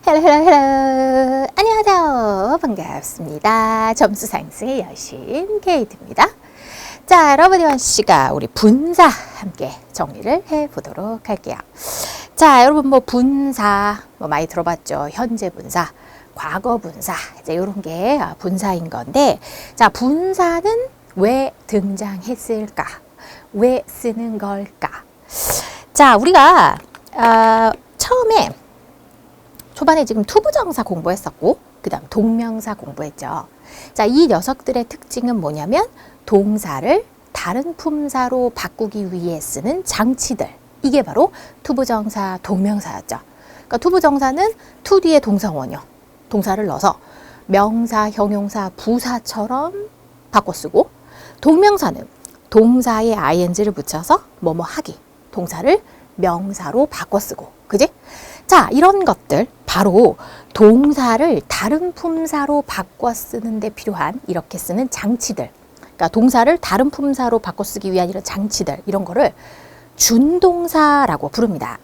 헬로 안녕하세요. 반갑습니다. 점수 상승의 여신 케이트입니다. 자, 여러분 이번 시간 우리 분사 함께 정리를 해보도록 할게요. 자, 여러분 분사 많이 들어봤죠? 현재 분사, 과거 분사 이제 이런 게 분사인 건데, 자, 분사는 왜 등장했을까? 왜 쓰는 걸까? 자, 우리가 처음에 초반에 지금 투부정사 공부했었고, 그 다음 동명사 공부했죠. 자, 이 녀석들의 특징은 뭐냐면 동사를 다른 품사로 바꾸기 위해 쓰는 장치들. 이게 바로 투부정사, 동명사였죠. 그러니까 투부정사는 to 뒤에 동사 원형, 동사를 넣어서 명사, 형용사, 부사처럼 바꿔 쓰고, 동명사는 동사에 ing를 붙여서 뭐뭐 하기, 동사를 명사로 바꿔 쓰고, 그지? 자, 이런 것들 바로 동사를 다른 품사로 바꿔 쓰는데 필요한 이렇게 쓰는 장치들. 그러니까 동사를 다른 품사로 바꿔 쓰기 위한 이런 장치들, 이런 거를 준동사라고 부릅니다.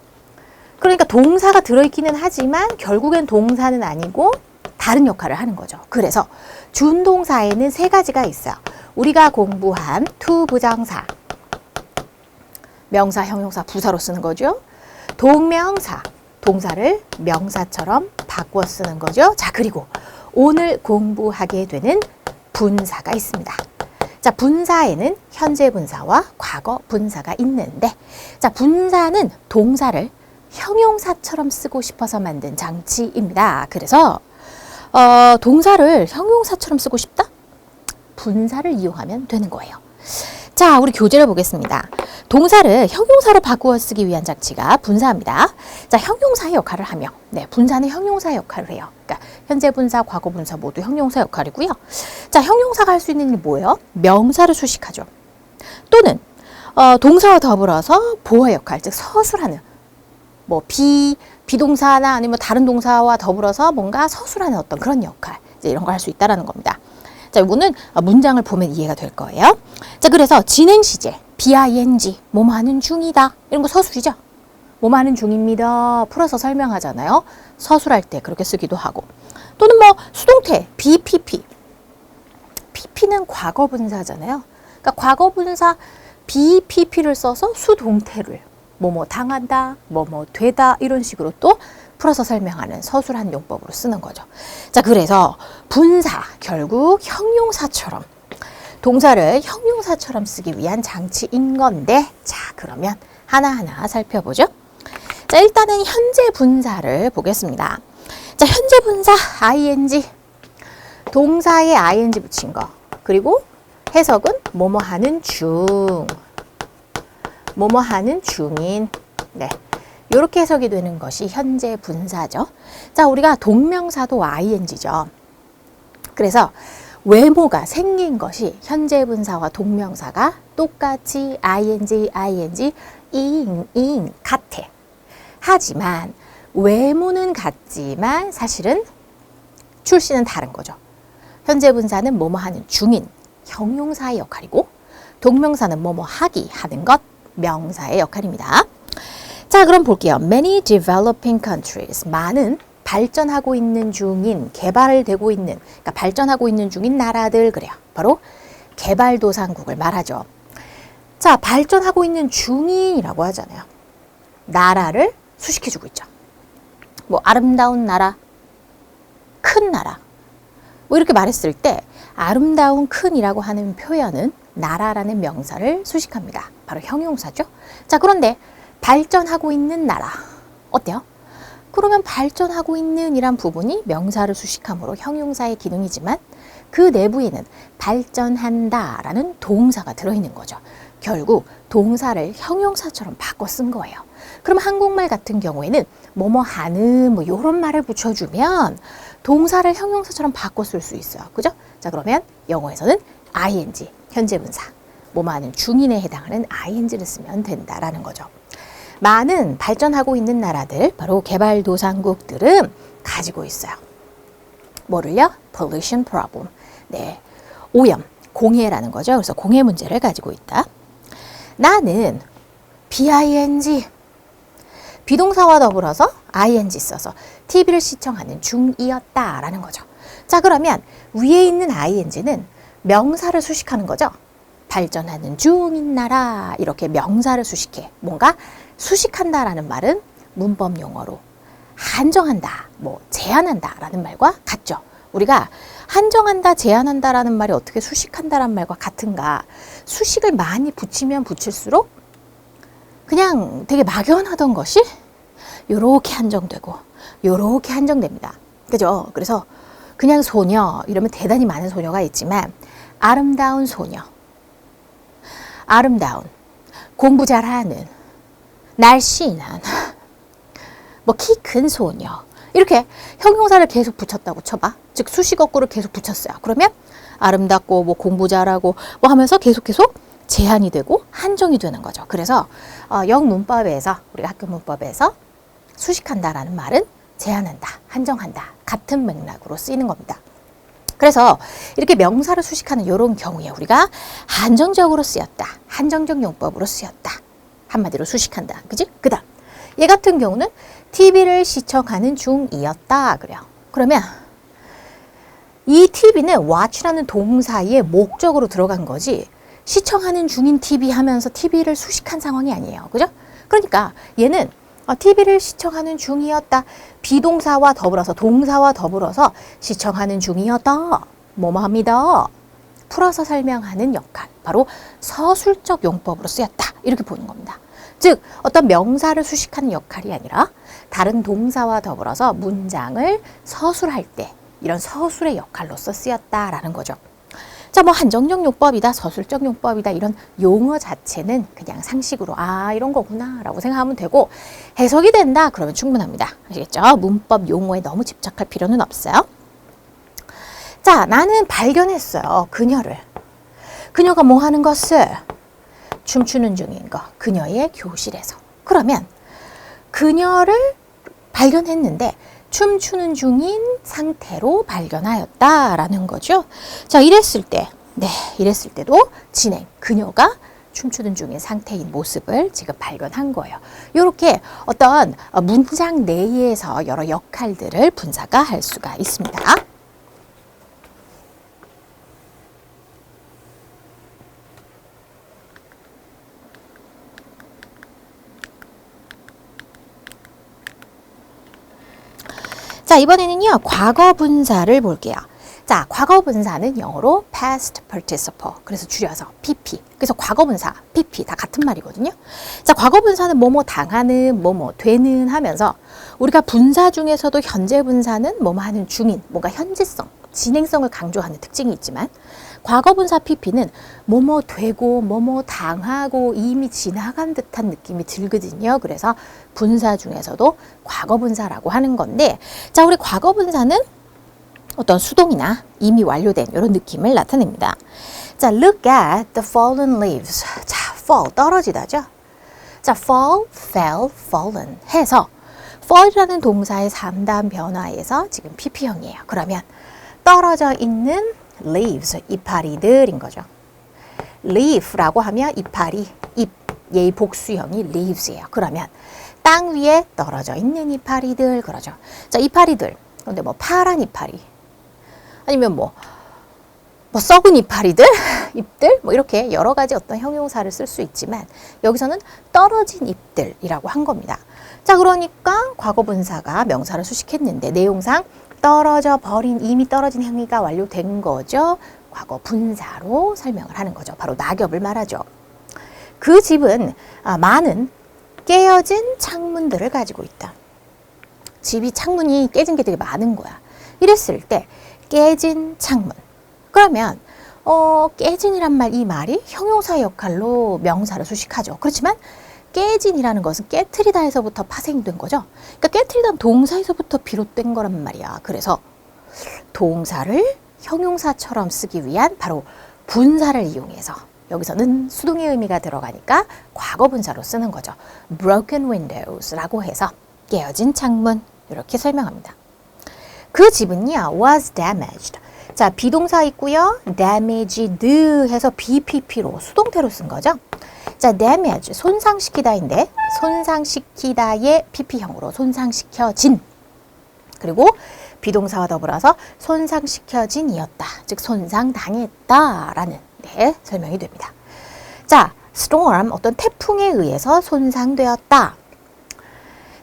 그러니까 동사가 들어있기는 하지만 결국엔 동사는 아니고 다른 역할을 하는 거죠. 그래서 준동사에는 세 가지가 있어요. 우리가 공부한 투부정사, 명사, 형용사, 부사로 쓰는 거죠. 동명사, 동사를 명사처럼 바꿔 쓰는 거죠. 자, 그리고 오늘 공부하게 되는 분사가 있습니다. 자, 분사에는 현재 분사와 과거 분사가 있는데, 자, 분사는 동사를 형용사처럼 쓰고 싶어서 만든 장치입니다. 그래서 동사를 형용사처럼 쓰고 싶다? 분사를 이용하면 되는 거예요. 자, 우리 교재를 보겠습니다. 동사를 형용사로 바꾸어 쓰기 위한 장치가 분사입니다. 자, 형용사의 역할을 하며, 네, 분사는 형용사의 역할을 해요. 그러니까 현재 분사, 과거 분사 모두 형용사 역할이고요. 자, 형용사가 할 수 있는 일이 뭐예요? 명사를 수식하죠. 또는 동사와 더불어서 보호 역할, 즉 서술하는, 비동사나 아니면 다른 동사와 더불어서 뭔가 서술하는 어떤 그런 역할, 이제 이런 걸 할 수 있다라는 겁니다. 자, 이거는 문장을 보면 이해가 될 거예요. 자, 그래서 진행 시제, BING, 뭐뭐 하는 중이다. 이런 거 서술이죠. 뭐뭐 하는 중입니다. 풀어서 설명하잖아요. 서술할 때 그렇게 쓰기도 하고. 또는 수동태, BPP. PP는 과거 분사잖아요. 그러니까 과거 분사 BPP를 써서 수동태를 뭐뭐 당한다, 뭐뭐 되다 이런 식으로 또 풀어서 설명하는 서술한 용법으로 쓰는 거죠. 자, 그래서 분사, 결국 형용사처럼, 동사를 형용사처럼 쓰기 위한 장치인 건데, 자, 그러면 하나하나 살펴보죠. 자, 일단은 현재 분사를 보겠습니다. 자, 현재 분사 ing, 동사에 ing 붙인 거, 그리고 해석은 뭐뭐 하는 중, 뭐뭐 하는 중인, 네, 이렇게 해석이 되는 것이 현재 분사죠. 자, 우리가 동명사도 ing죠. 그래서 외모가 생긴 것이 현재 분사와 동명사가 똑같이 ing, ing 같아. 하지만 외모는 같지만 사실은 출시는 다른 거죠. 현재 분사는 뭐뭐 하는 중인, 형용사의 역할이고, 동명사는 뭐뭐 하기, 하는 것, 명사의 역할입니다. 자, 그럼 볼게요. Many developing countries, 많은 발전하고 있는 중인, 개발되고 있는, 그러니까 발전하고 있는 중인 나라들, 그래요. 바로 개발도상국을 말하죠. 자, 발전하고 있는 중인이라고 하잖아요. 나라를 수식해주고 있죠. 아름다운 나라, 큰 나라, 이렇게 말했을 때 아름다운 큰이라고 하는 표현은 나라라는 명사를 수식합니다. 바로 형용사죠. 자, 그런데 발전하고 있는 나라, 어때요? 그러면 발전하고 있는 이란 부분이 명사를 수식함으로 형용사의 기능이지만 그 내부에는 발전한다 라는 동사가 들어있는 거죠. 결국 동사를 형용사처럼 바꿔 쓴 거예요. 그럼 한국말 같은 경우에는 뭐뭐 하는 이런 말을 붙여주면 동사를 형용사처럼 바꿔 쓸 수 있어요. 그죠? 자, 그러면 영어에서는 ing, 현재 분사, 뭐뭐 하는 중인에 해당하는 ing를 쓰면 된다라는 거죠. 많은 발전하고 있는 나라들, 바로 개발도상국들은 가지고 있어요. 뭐를요? pollution problem. 네, 오염, 공해라는 거죠. 그래서 공해 문제를 가지고 있다. 나는 BING, 비동사와 더불어서 ing 써서 TV를 시청하는 중이었다라는 거죠. 자, 그러면 위에 있는 ing는 명사를 수식하는 거죠. 발전하는 중인 나라 이렇게 명사를 수식해. 뭔가 수식한다라는 말은 문법 용어로 한정한다, 뭐 제한한다라는 말과 같죠. 우리가 한정한다, 제한한다라는 말이 어떻게 수식한다라는 말과 같은가? 수식을 많이 붙이면 붙일수록 그냥 되게 막연하던 것이 요렇게 한정되고 요렇게 한정됩니다. 그죠? 그래서 그냥 소녀 이러면 대단히 많은 소녀가 있지만 아름다운 소녀, 아름다운, 공부 잘하는, 날씬한, 뭐 키 큰 소녀 이렇게 형용사를 계속 붙였다고 쳐봐. 즉 수식어구를 계속 붙였어요. 그러면 아름답고 뭐 공부 잘하고 뭐 하면서 계속 제한이 되고 한정이 되는 거죠. 그래서 영문법에서 우리가 학교 문법에서 수식한다라는 말은 제한한다, 한정한다 같은 맥락으로 쓰이는 겁니다. 그래서 이렇게 명사를 수식하는 이런 경우에 우리가 한정적으로 쓰였다, 한정적 용법으로 쓰였다. 한마디로 수식한다. 그지? 그 다음 얘 같은 경우는 TV를 시청하는 중이었다 그래요. 그러면 이 TV는 watch라는 동사의 목적으로 들어간 거지 시청하는 중인 TV 하면서 TV를 수식한 상황이 아니에요. 그죠? 그러니까 얘는 TV를 시청하는 중이었다. 비동사와 더불어서 동사와 더불어서 시청하는 중이었다. 뭐뭐합니다. 풀어서 설명하는 역할. 바로 서술적 용법으로 쓰였다. 이렇게 보는 겁니다. 즉 어떤 명사를 수식하는 역할이 아니라 다른 동사와 더불어서 문장을 서술할 때 이런 서술의 역할로서 쓰였다라는 거죠. 자, 뭐 한정적 용법이다, 서술적 용법이다 이런 용어 자체는 그냥 상식으로 이런 거구나 라고 생각하면 되고 해석이 된다 그러면 충분합니다. 아시겠죠? 문법 용어에 너무 집착할 필요는 없어요. 자, 나는 발견했어요. 그녀를. 그녀가 뭐 하는 것을? 춤추는 중인 거. 그녀의 교실에서. 그러면 그녀를 발견했는데 춤추는 중인 상태로 발견하였다라는 거죠. 자, 이랬을 때도 진행, 그녀가 춤추는 중인 상태인 모습을 지금 발견한 거예요. 이렇게 어떤 문장 내에서 여러 역할들을 분사가 할 수가 있습니다. 자, 이번에는요, 과거 분사를 볼게요. 자, 과거 분사는 영어로 past participle. 그래서 줄여서 PP. 그래서 과거 분사, PP 다 같은 말이거든요. 자, 과거 분사는 뭐뭐 당하는, 뭐뭐 되는 하면서 우리가 분사 중에서도 현재 분사는 뭐뭐 하는 중인, 뭔가 현재성, 진행성을 강조하는 특징이 있지만 과거 분사 PP는 뭐뭐 되고 뭐뭐 당하고 이미 지나간 듯한 느낌이 들거든요. 그래서 분사 중에서도 과거 분사라고 하는 건데 자, 우리 과거 분사는 어떤 수동이나 이미 완료된 이런 느낌을 나타냅니다. 자, look at the fallen leaves. 자, fall, 떨어지다죠. 자, fall, fell, fallen 해서 fall이라는 동사의 3단 변화에서 지금 PP형이에요. 그러면 떨어져 있는 leaves, 이파리들인 거죠. leaf라고 하면 이파리, 잎, 얘의 복수형이 leaves예요. 그러면 땅 위에 떨어져 있는 이파리들 그러죠. 자, 이파리들. 근데 뭐 파란 이파리 아니면 뭐 썩은 이파리들, 잎들 뭐 이렇게 여러 가지 어떤 형용사를 쓸 수 있지만 여기서는 떨어진 잎들이라고 한 겁니다. 자, 그러니까 과거 분사가 명사를 수식했는데 내용상 떨어져 버린 이미 떨어진 행위가 완료된 거죠. 과거 분사로 설명을 하는 거죠. 바로 낙엽을 말하죠. 그 집은 많은 깨어진 창문들을 가지고 있다. 집이 창문이 깨진 게 되게 많은 거야. 이랬을 때 깨진 창문. 그러면 깨진이란 말, 이 말이 형용사 역할로 명사를 수식하죠. 그렇지만 깨진이라는 것은 깨트리다에서부터 파생된 거죠. 그러니까 깨트리다는 동사에서부터 비롯된 거란 말이야. 그래서 동사를 형용사처럼 쓰기 위한 바로 분사를 이용해서 여기서는 수동의 의미가 들어가니까 과거 분사로 쓰는 거죠. broken windows라고 해서 깨어진 창문 이렇게 설명합니다. 그 집은요 was damaged. 자, 비동사 있고요. damaged 해서 BPP로 수동태로 쓴 거죠. 자, damage, 손상시키다인데 손상시키다의 PP형으로 손상시켜진. 그리고 비동사와 더불어서 손상시켜진이었다. 즉 손상당했다라는 설명이 됩니다. 자, storm, 어떤 태풍에 의해서 손상되었다.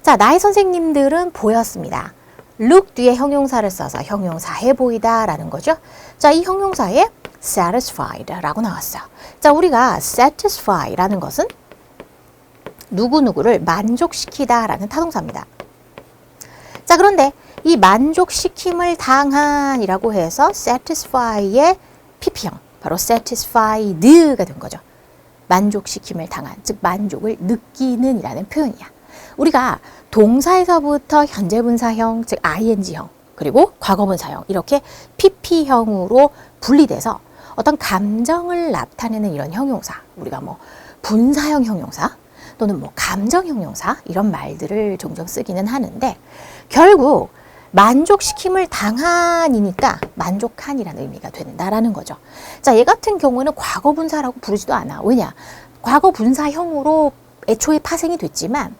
자, 나의 선생님들은 보였습니다. look 뒤에 형용사를 써서 형용사해 보이다 라는 거죠. 자, 이 형용사에 satisfied 라고 나왔어요. 자, 우리가 satisfy 라는 것은 누구누구를 만족시키다 라는 타동사입니다. 자, 그런데 이 만족시킴을 당한 이라고 해서 satisfy의 PP형, 바로 satisfied가 된 거죠. 만족시킴을 당한, 즉 만족을 느끼는 이라는 표현이야. 우리가 동사에서부터 현재분사형, 즉 ing형, 그리고 과거분사형 이렇게 PP형으로 분리돼서 어떤 감정을 나타내는 이런 형용사, 우리가 뭐 분사형 형용사 또는 뭐 감정 형용사 이런 말들을 종종 쓰기는 하는데 결국 만족시킴을 당한이니까 만족한이라는 의미가 된다라는 거죠. 자, 얘 같은 경우는 과거분사라고 부르지도 않아. 왜냐? 과거분사형으로 애초에 파생이 됐지만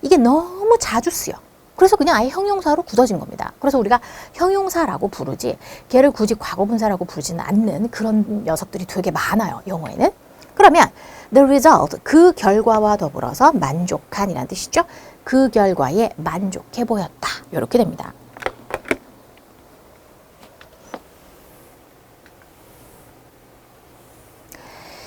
이게 너무 자주 쓰여. 그래서 그냥 아예 형용사로 굳어진 겁니다. 그래서 우리가 형용사라고 부르지 걔를 굳이 과거분사라고 부르지는 않는 그런 녀석들이 되게 많아요. 영어에는. 그러면 the result, 그 결과와 더불어서 만족한이라는 뜻이죠. 그 결과에 만족해 보였다. 이렇게 됩니다.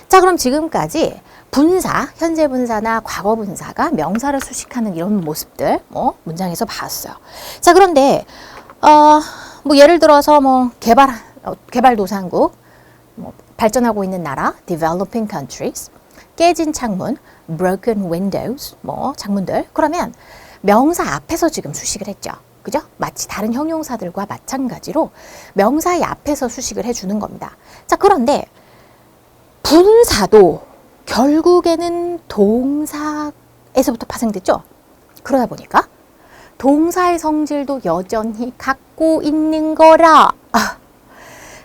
자, 그럼 지금까지 분사, 현재 분사나 과거 분사가 명사를 수식하는 이런 모습들 문장에서 봤어요. 자, 그런데 뭐 예를 들어서 뭐 개발도상국, 뭐 발전하고 있는 나라, developing countries, 깨진 창문, broken windows, 뭐 창문들. 그러면 명사 앞에서 지금 수식을 했죠. 그죠? 마치 다른 형용사들과 마찬가지로 명사의 앞에서 수식을 해주는 겁니다. 자, 그런데 분사도 결국에는 동사에서부터 파생됐죠. 그러다 보니까 동사의 성질도 여전히 갖고 있는 거라.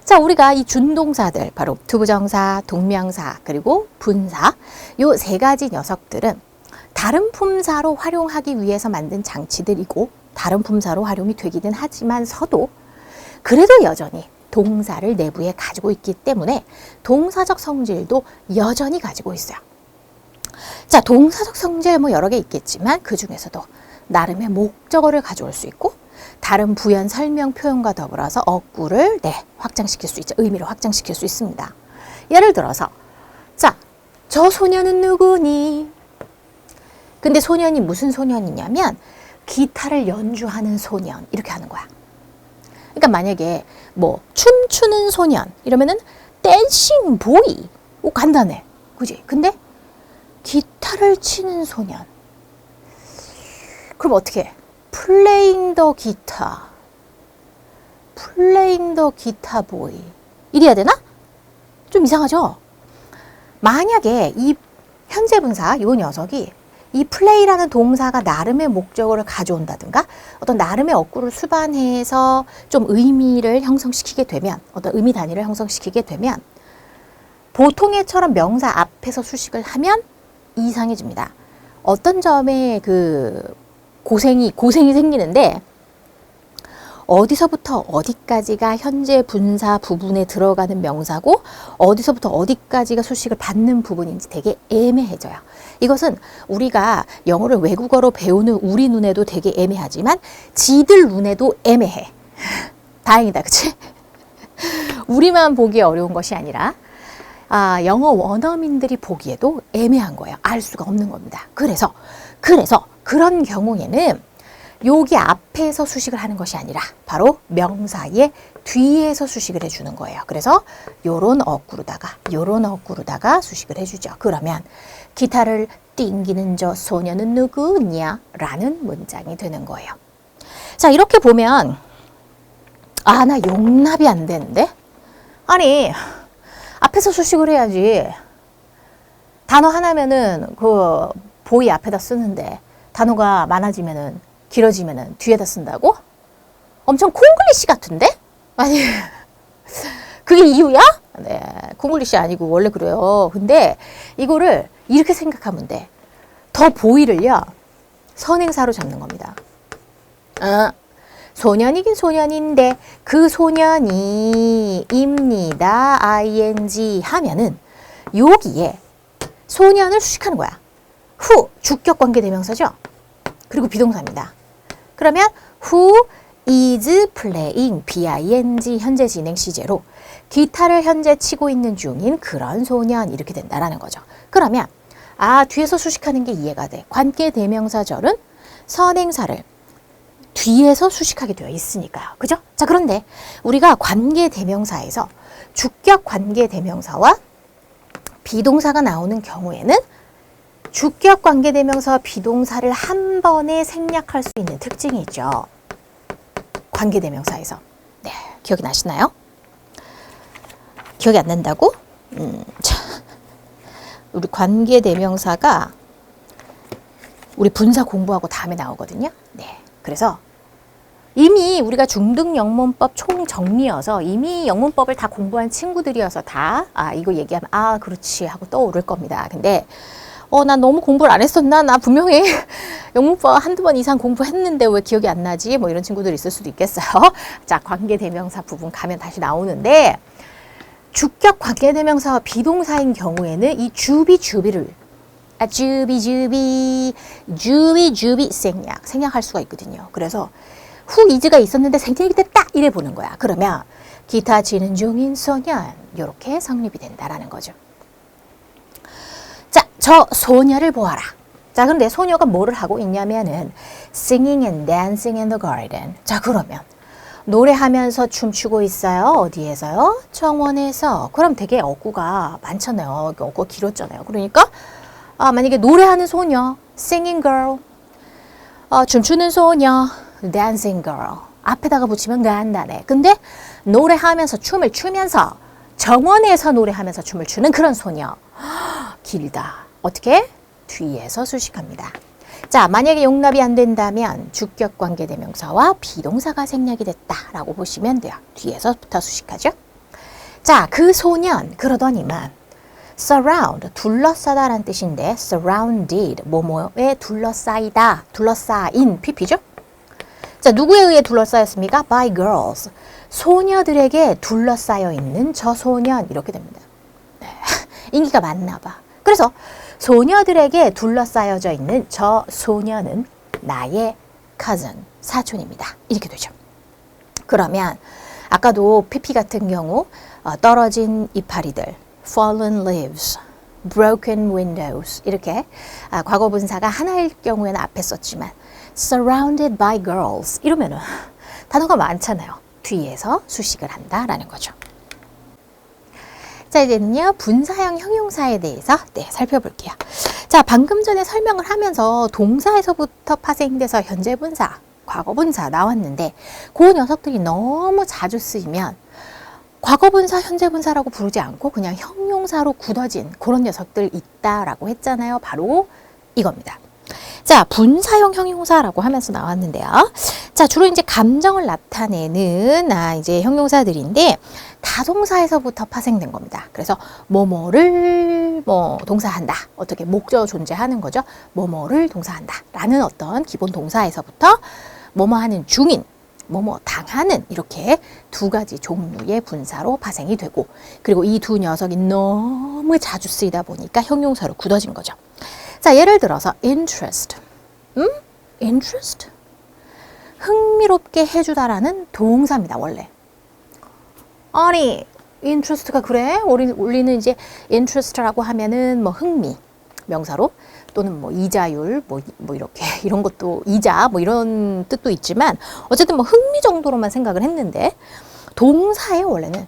자, 우리가 이 준동사들, 바로 투부정사, 동명사, 그리고 분사, 요 세 가지 녀석들은 다른 품사로 활용하기 위해서 만든 장치들이고 다른 품사로 활용이 되기는 하지만서도 그래도 여전히 동사를 내부에 가지고 있기 때문에 동사적 성질도 여전히 가지고 있어요. 자, 동사적 성질 뭐 여러 개 있겠지만 그 중에서도 나름의 목적어를 가져올 수 있고 다른 부연 설명 표현과 더불어서 어구를 확장시킬 수 있죠. 의미를 확장시킬 수 있습니다. 예를 들어서 자, 저 소년은 누구니? 근데 소년이 무슨 소년이냐면 기타를 연주하는 소년 이렇게 하는 거야. 그러니까 만약에 뭐 춤추는 소년 이러면은 댄싱 보이. 오, 간단해. 그지? 근데 기타를 치는 소년. 그럼 어떻게 해? playing the guitar. playing the guitar boy. 이래야 되나? 좀 이상하죠? 만약에 이 현재 분사 이 녀석이 이 play라는 동사가 나름의 목적어를 가져온다든가 어떤 나름의 어구를 수반해서 좀 의미를 형성시키게 되면 어떤 의미 단위를 형성시키게 되면 보통의처럼 명사 앞에서 수식을 하면 이상해집니다. 어떤 점에 그 고생이 생기는데 어디서부터 어디까지가 현재 분사 부분에 들어가는 명사고 어디서부터 어디까지가 수식을 받는 부분인지 되게 애매해져요. 이것은 우리가 영어를 외국어로 배우는 우리 눈에도 되게 애매하지만 지들 눈에도 애매해. 다행이다, 그치? 우리만 보기 어려운 것이 아니라 영어 원어민들이 보기에도 애매한 거예요. 알 수가 없는 겁니다. 그래서 그런 경우에는 여기 앞에서 수식을 하는 것이 아니라 바로 명사의 뒤에서 수식을 해주는 거예요. 그래서 요런 어구로다가 수식을 해주죠. 그러면 기타를 띵기는 저 소녀는 누구냐? 라는 문장이 되는 거예요. 자, 이렇게 보면 나 용납이 안 되는데? 아니, 앞에서 수식을 해야지. 단어 하나면은 그 보이 앞에다 쓰는데 단어가 많아지면은 길어지면은 뒤에다 쓴다고? 엄청 콩글리시 같은데? 아니, 그게 이유야? 네, 콩글리시 아니고 원래 그래요. 근데 이거를 이렇게 생각하면 돼. 더 보이를요. 선행사로 잡는 겁니다. 소년이긴 소년인데 그 소년이 입니다. ing 하면은 여기에 소년을 수식하는 거야. who 주격 관계 대명사죠. 그리고 비동사입니다. 그러면 who is playing BING 현재 진행 시제로 기타를 현재 치고 있는 중인 그런 소년 이렇게 된다라는 거죠. 그러면 뒤에서 수식하는 게 이해가 돼. 관계 대명사절은 선행사를 뒤에서 수식하게 되어 있으니까요. 그죠? 자, 그런데 우리가 관계 대명사에서 주격 관계 대명사와 비동사가 나오는 경우에는 주격 관계 대명사와 비동사를 한 번에 생략할 수 있는 특징이 있죠. 관계 대명사에서. 네, 기억이 나시나요? 기억이 안 난다고? 자, 우리 관계 대명사가 우리 분사 공부하고 다음에 나오거든요. 네. 그래서 이미 우리가 중등 영문법 총정리여서 이미 영문법을 다 공부한 친구들이어서 다 이거 얘기하면 그렇지 하고 떠오를 겁니다. 근데 난 너무 공부를 안 했었나? 나 분명히 영문법 한두 번 이상 공부했는데 왜 기억이 안 나지? 뭐 이런 친구들이 있을 수도 있겠어요. 자, 관계대명사 부분 가면 다시 나오는데 주격 관계대명사와 비동사인 경우에는 이 주비를 주비 생략할 수가 있거든요. 그래서 후 이즈가 있었는데 생략이 됐다 이래 보는 거야. 그러면 기타 치는 중인 소년 이렇게 성립이 된다라는 거죠. 자, 저 소녀를 보아라. 자, 근데 소녀가 뭐를 하고 있냐면은 singing and dancing in the garden. 자, 그러면 노래하면서 춤추고 있어요. 어디에서요? 정원에서. 그럼 되게 어구가 많잖아요. 어구가 길었잖아요. 그러니까 만약에 노래하는 소녀, singing girl, 춤추는 소녀, dancing girl. 앞에다가 붙이면 간단해. 근데 노래하면서 춤을 추면서 정원에서 노래하면서 춤을 추는 그런 소녀. 길다. 어떻게? 뒤에서 수식합니다. 자, 만약에 용납이 안 된다면 주격 관계 대명사와 비동사가 생략이 됐다라고 보시면 돼요. 뒤에서부터 수식하죠. 자, 그 소년 그러더니만 surround, 둘러싸다라는 뜻인데 surrounded, 뭐뭐에 둘러싸이다, 둘러싸인 pp죠. 자, 누구에 의해 둘러싸였습니까? by girls, 소녀들에게 둘러싸여 있는 저 소년 이렇게 됩니다. 네. 인기가 많나 봐. 그래서 소녀들에게 둘러싸여져 있는 저 소녀는 나의 cousin, 사촌입니다. 이렇게 되죠. 그러면 아까도 pp 같은 경우 떨어진 이파리들, fallen leaves, broken windows 이렇게 과거 분사가 하나일 경우에는 앞에 썼지만 surrounded by girls 이러면은 단어가 많잖아요. 뒤에서 수식을 한다라는 거죠. 자, 이제는요 분사형 형용사에 대해서 살펴볼게요. 자, 방금 전에 설명을 하면서 동사에서부터 파생돼서 현재 분사, 과거 분사 나왔는데 그 녀석들이 너무 자주 쓰이면 과거 분사, 현재 분사라고 부르지 않고 그냥 형용사로 굳어진 그런 녀석들 있다라고 했잖아요. 바로 이겁니다. 자, 분사형 형용사라고 하면서 나왔는데요. 자, 주로 이제 감정을 나타내는 이제 형용사들인데 다동사에서부터 파생된 겁니다. 그래서 뭐뭐를 동사한다. 어떻게 목적 존재하는 거죠. 뭐뭐를 동사한다. 라는 어떤 기본 동사에서부터 뭐뭐 하는 중인, 뭐뭐 당하는 이렇게 두 가지 종류의 분사로 파생이 되고 그리고 이 두 녀석이 너무 자주 쓰이다 보니까 형용사로 굳어진 거죠. 자, 예를 들어서 interest. interest? 흥미롭게 해주다라는 동사입니다, 원래. 아니, interest가 그래? 우리는 이제 interest라고 하면은 흥미, 명사로 또는 이자율, 이렇게 이런 것도 이자 이런 뜻도 있지만 어쨌든 흥미 정도로만 생각을 했는데 동사예요, 원래는.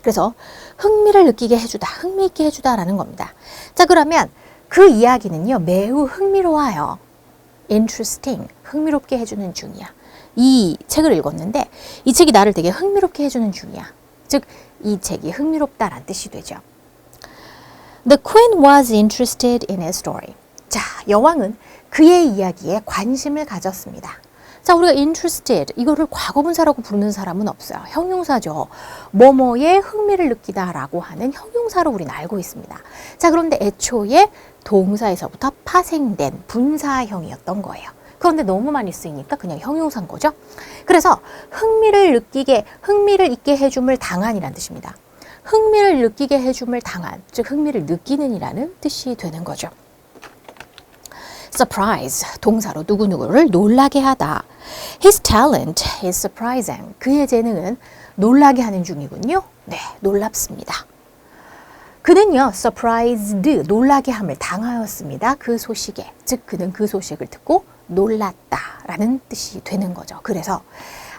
그래서 흥미를 느끼게 해주다, 흥미있게 해주다라는 겁니다. 자, 그러면 그 이야기는요, 매우 흥미로워요. interesting, 흥미롭게 해주는 중이야. 이 책을 읽었는데 이 책이 나를 되게 흥미롭게 해주는 중이야. 즉, 이 책이 흥미롭다라는 뜻이 되죠. The queen was interested in his story. 자, 여왕은 그의 이야기에 관심을 가졌습니다. 자, 우리가 interested 이거를 과거분사라고 부르는 사람은 없어요. 형용사죠. 뭐뭐에 흥미를 느끼다라고 하는 형용사로 우리는 알고 있습니다. 자, 그런데 애초에 동사에서부터 파생된 분사형이었던 거예요. 그런데 너무 많이 쓰이니까 그냥 형용사인 거죠. 그래서 흥미를 있게 해줌을 당한이라는 뜻입니다. 흥미를 느끼게 해줌을 당한, 즉 흥미를 느끼는 이라는 뜻이 되는 거죠. surprise, 동사로 누구누구를 놀라게 하다. His talent is surprising. 그의 재능은 놀라게 하는 중이군요. 네, 놀랍습니다. 그는요, surprised, 놀라게 함을 당하였습니다. 그 소식에. 즉, 그는 그 소식을 듣고 놀랐다라는 뜻이 되는 거죠. 그래서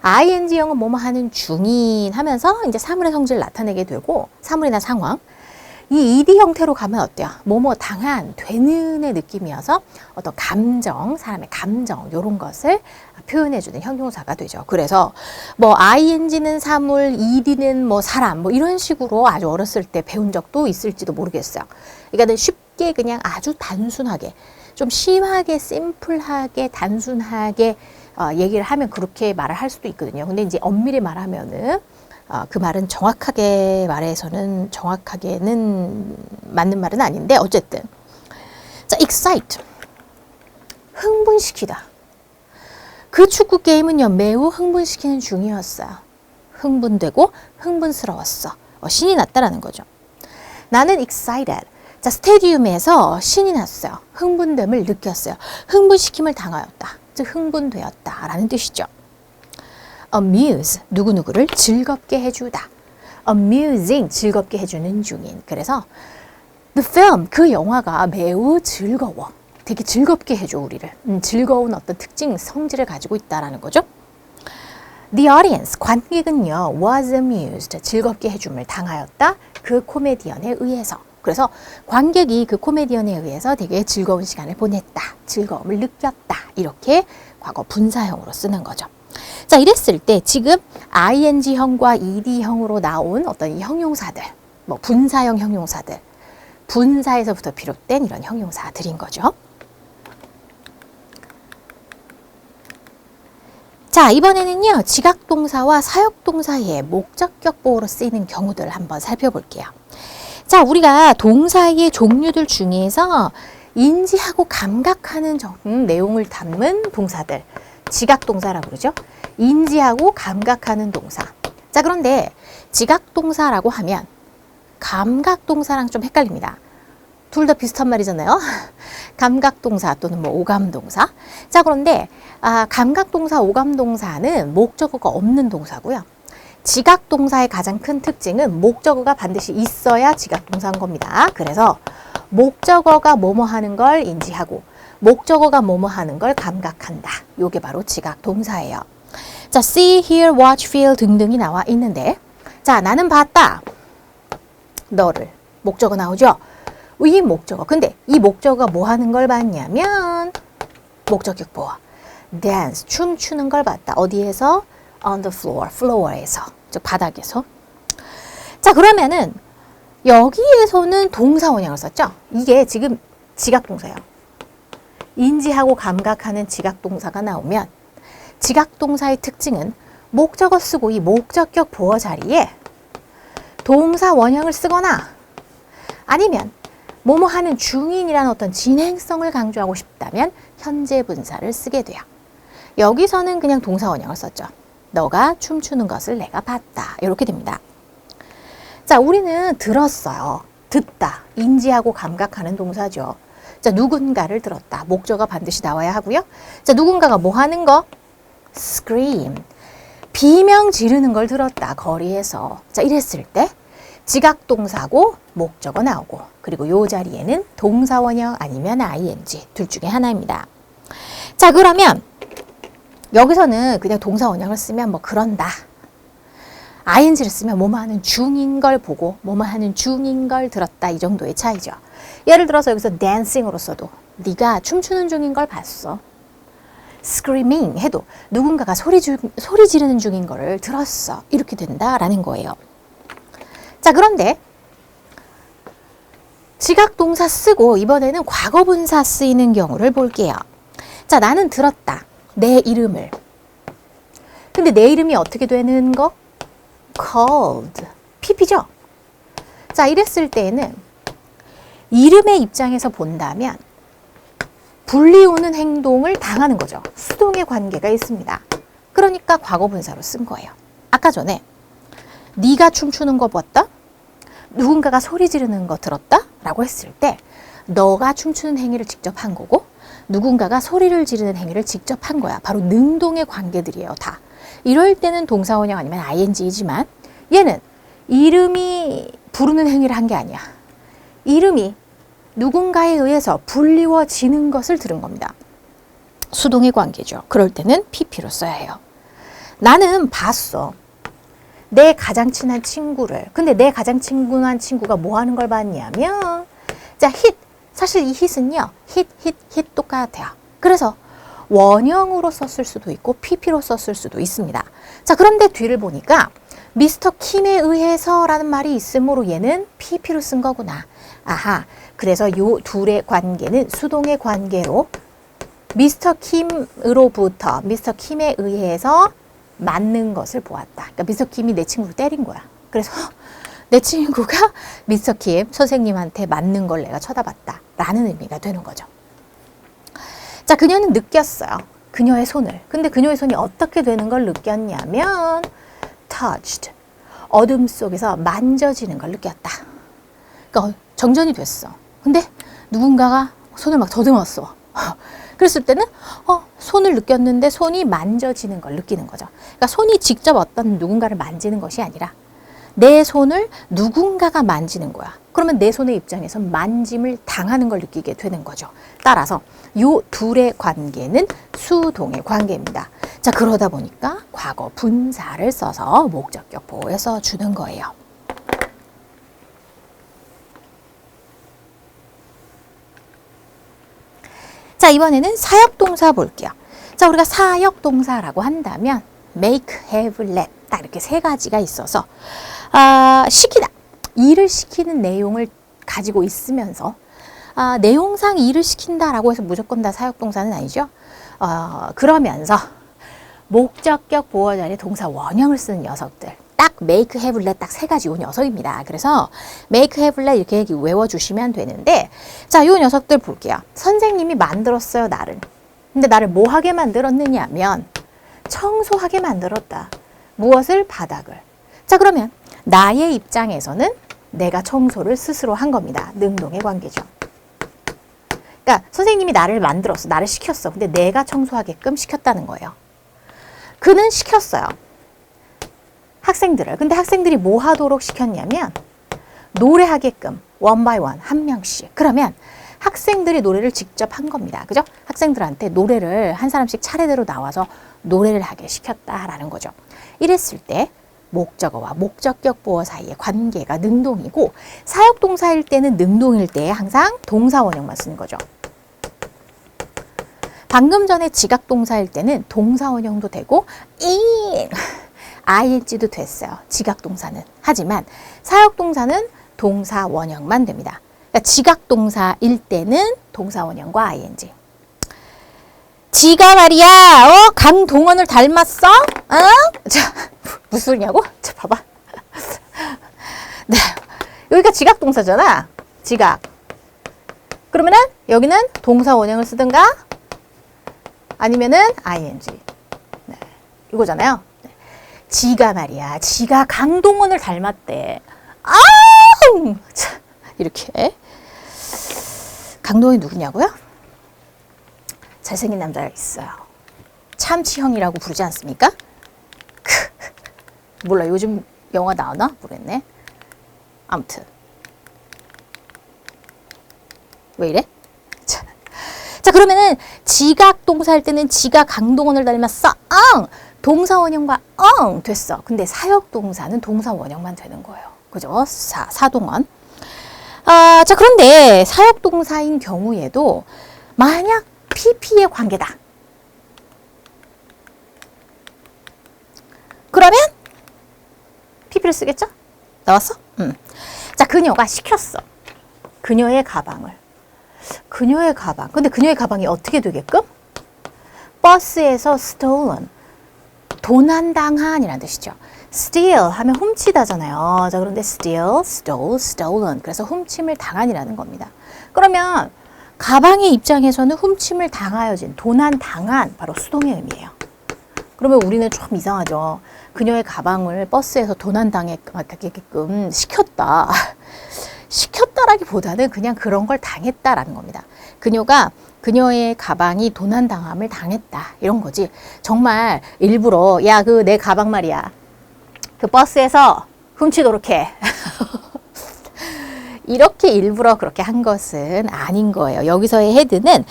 ing형은 뭐뭐 하는 중인 하면서 이제 사물의 성질을 나타내게 되고 사물이나 상황. 이 ed 형태로 가면 어때요? 뭐뭐 당한, 되는의 느낌이어서 어떤 감정, 사람의 감정 이런 것을 표현해주는 형용사가 되죠. 그래서 뭐 ing는 사물, ed는 뭐 사람 뭐 이런 식으로 아주 어렸을 때 배운 적도 있을지도 모르겠어요. 그러니까 쉽게 그냥 아주 단순하게 좀 심하게 심플하게 단순하게 얘기를 하면 그렇게 말을 할 수도 있거든요. 근데 이제 엄밀히 말하면은 그 말은 정확하게는 맞는 말은 아닌데 어쨌든 자, excite 흥분시키다. 그 축구 게임은요 매우 흥분시키는 중이었어요. 흥분되고 흥분스러웠어. 신이 났다라는 거죠. 나는 excited. 자, 스테디움에서 신이 났어요. 흥분됨을 느꼈어요. 흥분시킴을 당하였다. 즉 흥분되었다라는 뜻이죠. amuse, 누구누구를 즐겁게 해주다. amusing, 즐겁게 해주는 중인. 그래서 the film, 그 영화가 매우 즐거워. 되게 즐겁게 해줘 우리를. 즐거운 어떤 특징, 성질을 가지고 있다라는 거죠. The audience, 관객은요 was amused, 즐겁게 해줌을 당하였다. 그 코미디언에 의해서. 그래서 관객이 그 코미디언에 의해서 되게 즐거운 시간을 보냈다. 즐거움을 느꼈다. 이렇게 과거 분사형으로 쓰는 거죠. 자, 이랬을 때 지금 ing형과 ed형으로 나온 어떤 이 형용사들, 뭐 분사형 형용사들, 분사에서부터 비롯된 이런 형용사들인 거죠. 자, 이번에는요, 지각동사와 사역동사의 목적격 보호로 쓰이는 경우들 한번 살펴볼게요. 자, 우리가 동사의 종류들 중에서 인지하고 감각하는 내용을 담은 동사들, 지각동사라고 그러죠. 인지하고 감각하는 동사. 자, 그런데 지각동사라고 하면 감각동사랑 좀 헷갈립니다. 둘 다 비슷한 말이잖아요. 감각동사 또는 뭐 오감동사. 자, 그런데 감각동사, 오감동사는 목적어가 없는 동사고요. 지각동사의 가장 큰 특징은 목적어가 반드시 있어야 지각동사인 겁니다. 그래서 목적어가 뭐뭐 하는 걸 인지하고 목적어가 뭐뭐 하는 걸 감각한다. 요게 바로 지각동사예요. 자, see, hear, watch, feel 등등이 나와 있는데 자, 나는 봤다. 너를. 목적어 나오죠? 이 목적어. 근데 이 목적어가 뭐 하는 걸 봤냐면 목적격 보호. dance, 춤추는 걸 봤다. 어디에서? on the floor, floor에서. 즉 바닥에서. 자, 그러면은 여기에서는 동사 원형을 썼죠? 이게 지금 지각동사예요. 인지하고 감각하는 지각동사가 나오면 지각동사의 특징은 목적어 쓰고 이 목적격 보어 자리에 동사 원형을 쓰거나 아니면 뭐뭐 하는 중인이라는 어떤 진행성을 강조하고 싶다면 현재 분사를 쓰게 돼요. 여기서는 그냥 동사 원형을 썼죠. 너가 춤추는 것을 내가 봤다. 이렇게 됩니다. 자, 우리는 들었어요. 듣다. 인지하고 감각하는 동사죠. 자, 누군가를 들었다. 목적어가 반드시 나와야 하고요. 자, 누군가가 뭐 하는 거? scream. 비명 지르는 걸 들었다. 거리에서. 자, 이랬을 때 지각동사고 목적어 나오고 그리고 요 자리에는 동사 원형 아니면 ing 둘 중에 하나입니다. 자, 그러면 여기서는 그냥 동사 원형을 쓰면 뭐 그런다. ing를 쓰면 뭐뭐 하는 중인 걸 보고 뭐뭐 하는 중인 걸 들었다. 이 정도의 차이죠. 예를 들어서 여기서 dancing으로 써도 네가 춤추는 중인 걸 봤어. screaming 해도 누군가가 소리 지르는 중인 거를 들었어. 이렇게 된다라는 거예요. 자, 그런데 지각동사 쓰고 이번에는 과거분사 쓰이는 경우를 볼게요. 자, 나는 들었다. 내 이름을. 근데 내 이름이 어떻게 되는 거? called. pp죠? 자, 이랬을 때에는 이름의 입장에서 본다면 불리우는 행동을 당하는 거죠. 수동의 관계가 있습니다. 그러니까 과거 분사로 쓴 거예요. 아까 전에 네가 춤추는 거 봤다? 누군가가 소리 지르는 거 들었다? 라고 했을 때 너가 춤추는 행위를 직접 한 거고 누군가가 소리를 지르는 행위를 직접 한 거야. 바로 능동의 관계들이에요. 다. 이럴 때는 동사원형 아니면 ing이지만 얘는 이름이 부르는 행위를 한 게 아니야. 이름이 누군가에 의해서 불리워지는 것을 들은 겁니다. 수동의 관계죠. 그럴 때는 pp로 써야 해요. 나는 봤어. 내 가장 친한 친구를. 근데 내 가장 친한 친구가 뭐 하는 걸 봤냐면 자, hit. 사실 이 hit은요. hit 똑같아요. 그래서 원형으로 썼을 수도 있고 pp로 썼을 수도 있습니다. 자, 그런데 뒤를 보니까 미스터 킴에 의해서 라는 말이 있으므로 얘는 pp로 쓴 거구나. 아하, 그래서 요 둘의 관계는 수동의 관계로 미스터 킴으로부터 미스터 킴에 의해서 맞는 것을 보았다. 그러니까 미스터 킴이 내 친구를 때린 거야. 그래서 내 친구가 미스터 킴 선생님한테 맞는 걸 내가 쳐다봤다 라는 의미가 되는 거죠. 자, 그녀는 느꼈어요. 그녀의 손을. 근데 그녀의 손이 어떻게 되는 걸 느꼈냐면 touched. 어둠 속에서 만져지는 걸 느꼈다. 그러니까 정전이 됐어. 근데 누군가가 손을 막 더듬었어. 그랬을 때는 손을 느꼈는데 손이 만져지는 걸 느끼는 거죠. 그러니까 손이 직접 어떤 누군가를 만지는 것이 아니라 내 손을 누군가가 만지는 거야. 그러면 내 손의 입장에서 만짐을 당하는 걸 느끼게 되는 거죠. 따라서 요 둘의 관계는 수동의 관계입니다. 자, 그러다 보니까 과거 분사를 써서 목적격 보호에 써주는 거예요. 자, 이번에는 사역동사 볼게요. 자, 우리가 사역동사라고 한다면 make, have, let 딱 이렇게 세 가지가 있어서 시키다, 일을 시키는 내용을 가지고 있으면서 내용상 일을 시킨다라고 해서 무조건 다 사역동사는 아니죠. 그러면서 목적격 보호 자리에 동사 원형을 쓰는 녀석들 딱 make, have, let 딱 세 가지 요 녀석입니다. 그래서 make, have, let 이렇게 외워주시면 되는데 자, 요 녀석들 볼게요. 선생님이 만들었어요, 나를. 근데 나를 뭐 하게 만들었느냐면 청소하게 만들었다. 무엇을? 바닥을. 자, 그러면 나의 입장에서는 내가 청소를 스스로 한 겁니다. 능동의 관계죠. 그러니까 선생님이 나를 만들었어. 나를 시켰어. 근데 내가 청소하게끔 시켰다는 거예요. 그는 시켰어요. 학생들을. 근데 학생들이 뭐 하도록 시켰냐면 노래하게끔 one by one 한 명씩. 그러면 학생들이 노래를 직접 한 겁니다. 그죠? 학생들한테 노래를 한 사람씩 차례대로 나와서 노래를 하게 시켰다라는 거죠. 이랬을 때 목적어와 목적격 보어 사이의 관계가 능동이고 사역동사일 때는 능동일 때 항상 동사 원형만 쓰는 거죠. 방금 전에 지각동사일 때는 동사 원형도 되고 ing도 됐어요. 지각동사는. 하지만 사역동사는 동사 원형만 됩니다. 그러니까 지각동사일 때는 동사 원형과 ing. 지가 말이야, 강동원을 닮았어? 자, 무슨 소리냐고? 자, 봐봐. 네, 여기가 지각동사잖아. 지각. 그러면은 여기는 동사 원형을 쓰든가 아니면은 ing. 네, 이거잖아요. 네. 지가 말이야, 지가 강동원을 닮았대. 자, 이렇게. 강동원이 누구냐고요? 잘생긴 남자가 있어요. 참치형이라고 부르지 않습니까? 몰라, 요즘 영화 나오나? 모르겠네. 아무튼 왜 이래? 자, 그러면은 지각동사할 때는 지가 강동원을 닮았어. 동사 원형과 됐어. 근데 사역동사는 동사 원형만 되는 거예요. 그죠? 사동원. 자, 그런데 사역동사인 경우에도 만약 pp의 관계다. 그러면 pp를 쓰겠죠? 나왔어? 자, 그녀가 시켰어. 그녀의 가방을. 그녀의 가방. 근데 그녀의 가방이 어떻게 되게끔? 버스에서 stolen. 도난당한이라는 뜻이죠. steal 하면 훔치다잖아요. 자, 그런데 steal, stole, stolen. 그래서 훔침을 당한이라는 겁니다. 그러면 가방의 입장에서는 훔침을 당하여진, 도난당한, 바로 수동의 의미예요. 그러면 우리는 좀 이상하죠. 그녀의 가방을 버스에서 도난당하게끔 시켰다. 시켰다라기보다는 그냥 그런 걸 당했다라는 겁니다. 그녀의 가방이 도난당함을 당했다. 이런 거지. 정말 일부러 야, 그 내 가방 말이야. 그 버스에서 훔치도록 해. 이렇게 일부러 그렇게 한 것은 아닌 거예요. 여기서의 헤드는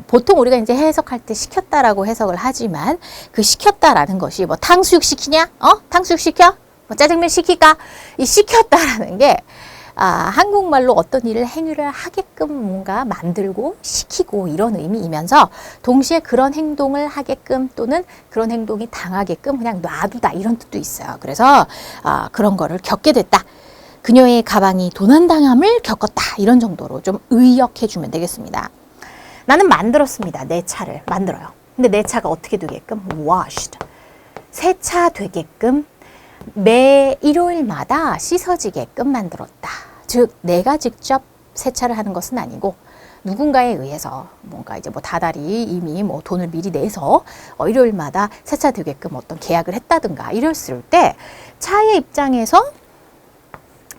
보통 우리가 이제 해석할 때 시켰다라고 해석을 하지만 그 시켰다라는 것이 뭐 탕수육 시키냐? 탕수육 시켜? 뭐 짜장면 시킬까? 이 시켰다라는 게 한국말로 어떤 일을 행위를 하게끔 뭔가 만들고 시키고 이런 의미이면서 동시에 그런 행동을 하게끔 또는 그런 행동이 당하게끔 그냥 놔두다 이런 뜻도 있어요. 그래서 그런 거를 겪게 됐다. 그녀의 가방이 도난당함을 겪었다. 이런 정도로 좀 의역해 주면 되겠습니다. 나는 만들었습니다. 내 차를 만들어요. 근데 내 차가 어떻게 되게끔? washed. 세차되게끔 매 일요일마다 씻어지게끔 만들었다. 즉 내가 직접 세차를 하는 것은 아니고 누군가에 의해서 뭔가 이제 뭐 다달이 이미 뭐 돈을 미리 내서 일요일마다 세차되게끔 어떤 계약을 했다든가 이랬을 때 차의 입장에서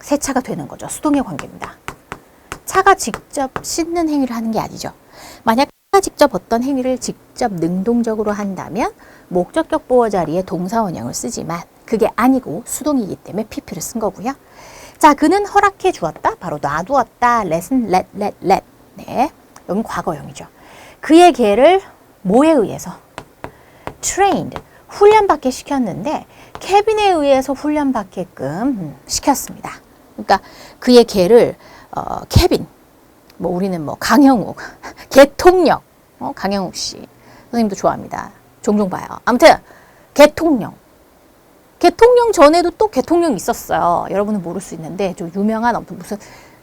세차가 되는 거죠. 수동의 관계입니다. 차가 직접 씻는 행위를 하는 게 아니죠. 만약 차가 직접 어떤 행위를 직접 능동적으로 한다면 목적격 보어 자리에 동사 원형을 쓰지만 그게 아니고 수동이기 때문에 pp를 쓴 거고요. 자, 그는 허락해 주었다. 바로 놔두었다. let은 let. 네, 여긴 과거형이죠. 그의 개를 뭐에 의해서? trained. 훈련받게 시켰는데 케빈에 의해서 훈련받게끔 시켰습니다. 그러니까 그의 개를 케빈, 뭐 우리는 뭐 강형욱, 개통령, 강형욱 씨 선생님도 좋아합니다. 종종 봐요. 아무튼 개통령 전에도 또 개통령 있었어요. 여러분은 모를 수 있는데 좀 유명한 아무튼 무슨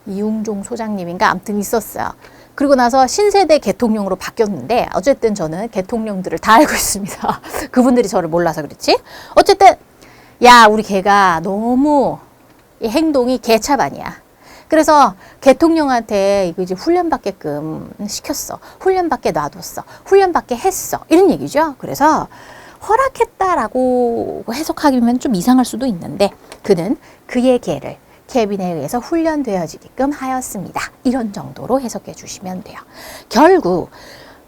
이웅종 소장님인가 아무튼 있었어요. 그리고 나서 신세대 개통령으로 바뀌었는데 어쨌든 저는 개통령들을 다 알고 있습니다. 그분들이 저를 몰라서 그렇지. 어쨌든 야, 우리 개가 너무 이 행동이 개차반이야. 그래서 개통령한테 이거 이제 훈련받게끔 시켰어. 훈련받게 놔뒀어. 훈련받게 했어. 이런 얘기죠. 그래서 허락했다라고 해석하기면 좀 이상할 수도 있는데 그는 그의 개를 케빈에 의해서 훈련되어지게끔 하였습니다. 이런 정도로 해석해 주시면 돼요. 결국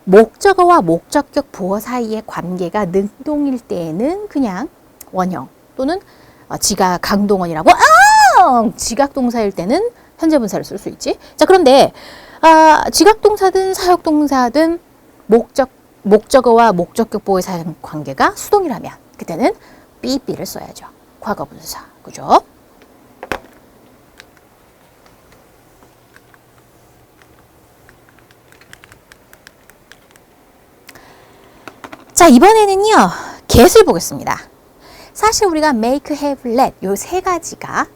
목적어와 목적격 보어 사이의 관계가 능동일 때에는 그냥 원형 또는 지각 강동원이라고 지각동사일 때는 현재분사를 쓸 수 있지. 자, 그런데 지각동사든 사역동사든 목적어와 목적격 보호의 사용 관계가 수동이라면 그때는 삐삐를 써야죠. 과거분사. 그죠? 자, 이번에는요. get을 보겠습니다. 사실 우리가 make, have, let 요 세 가지가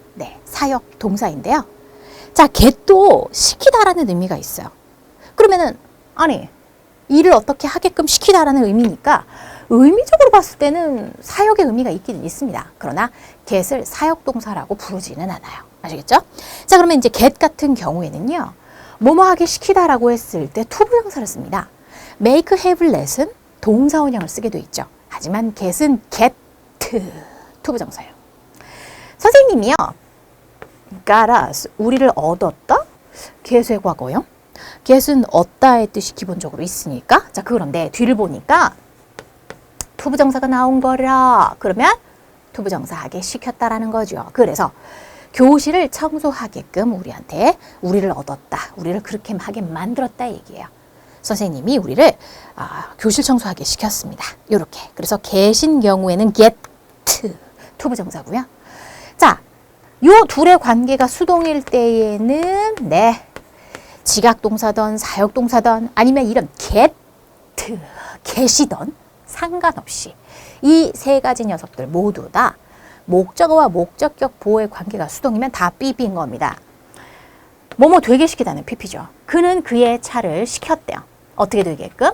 사역 동사인데요. 자, get도 시키다라는 의미가 있어요. 그러면은 아니 일을 어떻게 하게끔 시키다라는 의미니까 의미적으로 봤을 때는 사역의 의미가 있기는 있습니다. 그러나 get을 사역 동사라고 부르지는 않아요. 아시겠죠? 자, 그러면 이제 get 같은 경우에는요. 뭐뭐 하게 시키다라고 했을 때 투부정사를 씁니다. make, have, let은 동사 원형을 쓰게 돼 있죠. 하지만 get은 get 투부정사예요. 선생님이요. got us, 우리를 얻었다? get의 과거요. get은 얻다의 뜻이 기본적으로 있으니까. 자, 그런데 뒤를 보니까 투부정사가 나온 거라. 그러면 투부정사 하게 시켰다라는 거죠. 그래서 교실을 청소하게끔 우리를 얻었다. 우리를 그렇게 하게 만들었다 얘기예요. 선생님이 우리를 교실 청소하게 시켰습니다. 이렇게. 그래서 get인 경우에는 get 투부정사고요. 자, 요 둘의 관계가 수동일 때에는 지각동사든 사역동사든 아니면 이런 get이든 상관없이 이 세 가지 녀석들 모두 다 목적어와 목적격 보호의 관계가 수동이면 다 삐삐인 겁니다. 뭐뭐 되게 시키다는 pp죠. 그는 그의 차를 시켰대요. 어떻게 되게끔?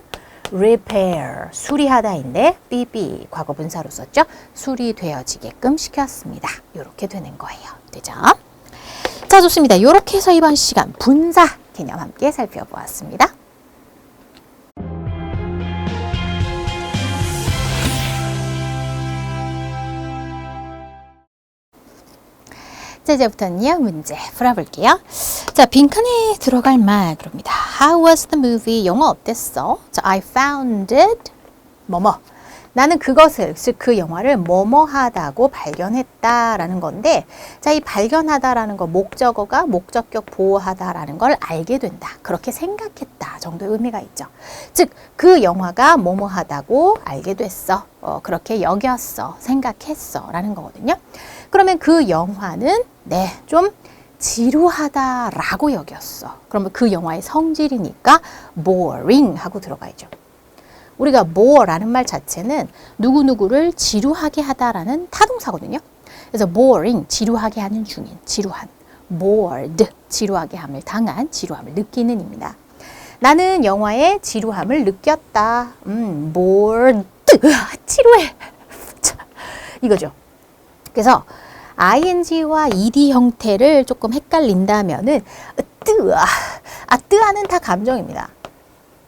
repair, 수리하다인데 bb 과거분사로 썼죠. 수리되어지게끔 시켰습니다. 이렇게 되는 거예요. 되죠? 자, 좋습니다. 이렇게 해서 이번 시간 분사 개념 함께 살펴보았습니다. 자, 이제부터는요, 문제 풀어볼게요. 자, 빈칸에 들어갈 말, 그럽니다. How was the movie? 영화 어땠어? 자, I found it, 뭐뭐. 나는 그것을, 즉 그 영화를 뭐뭐 하다고 발견했다라는 건데, 자, 이 발견하다라는 거, 목적어가 목적격 보호하다라는 걸 알게 된다. 그렇게 생각했다 정도의 의미가 있죠. 즉, 그 영화가 뭐뭐 하다고 알게 됐어. 그렇게 여겼어. 생각했어. 라는 거거든요. 그러면 그 영화는 좀 지루하다라고 여겼어. 그러면 그 영화의 성질이니까 boring 하고 들어가야죠. 우리가 bore라는 말 자체는 누구누구를 지루하게 하다라는 타동사거든요. 그래서 boring, 지루하게 하는 중인, 지루한. bored, 지루하게 함을 당한, 지루함을 느끼는 입니다. 나는 영화의 지루함을 느꼈다. bored, 지루해. 이거죠. 그래서 ing와 ed 형태를 조금 헷갈린다면은 뜨아는 다 감정입니다.